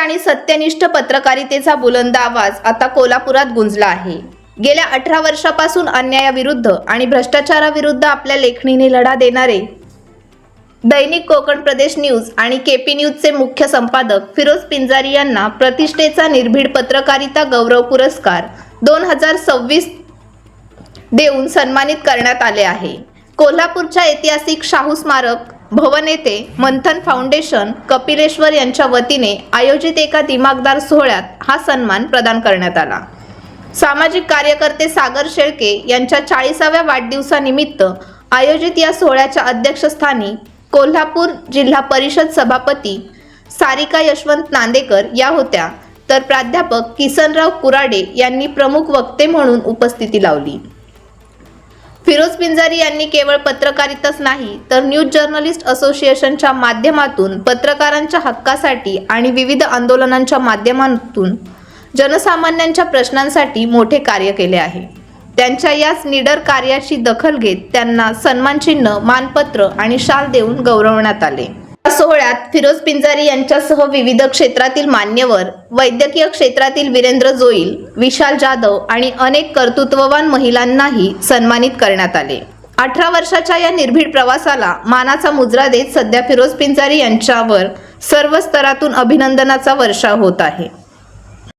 आणि सत्यनिष्ठ पत्रकारितेचा बुलंद आवाज आता कोल्हापुरात गुंजला आहे। गेल्या 18 वर्षापासून अन्यायाविरुद्ध आणि भ्रष्टाचाराविरुद्ध आपल्या लेखणीने लढा देणारे दैनिक कोकण प्रदेश न्यूज आणि केपी न्यूजचे मुख्य संपादक फिरोज पिंजारी यांना प्रतिष्ठेचा निर्भीड पत्रकारिता गौरव पुरस्कार 2026 देऊन सन्मानित करण्यात आले आहे। कोल्हापूरच्या ऐतिहासिक शाहू स्मारक भवन येथे मंथन फाउंडेशन कपिलेश्वर यांच्या वतीने आयोजित एका दिमागदार सोहळ्यात हा सन्मान प्रदान करण्यात आला। सामाजिक कार्यकर्ते सागर शेळके यांच्या 40व्या वाढदिवसानिमित्त आयोजित या सोहळ्याच्या अध्यक्षस्थानी कोल्हापूर जिल्हा परिषद सभापती सारिका यशवंत नांदेकर या होत्या, तर प्राध्यापक किसनराव कुराडे यांनी प्रमुख वक्ते म्हणून उपस्थिती लावली। फिरोज पिंजारी यांनी केवळ पत्रकारिताच नाही तर न्यूज जर्नलिस्ट असोसिएशनच्या माध्यमातून पत्रकारांच्या हक्कासाठी आणि विविध आंदोलनांच्या माध्यमातून जनसामान्यांच्या प्रश्नांसाठी मोठे कार्य केले आहे। त्यांच्या याच निडर कार्याची दखल घेत त्यांना सन्मानचिन्ह, मानपत्र आणि शाल देऊन गौरवण्यात आले। या सोहळ्यात फिरोज पिंजारी यांच्यासह विविध क्षेत्रातील मान्यवर, वैद्यकीय क्षेत्रातील वीरेंद्र जोईल, विशाल जाधव आणि अनेक कर्तृत्ववान महिलांनाही सन्मानित करण्यात आले। 18 वर्षाच्या या निर्भीड प्रवासाला मानाचा मुजरा देत सध्या फिरोज पिंजारी यांच्यावर सर्व स्तरातून अभिनंदनाचा वर्षाव होत आहे।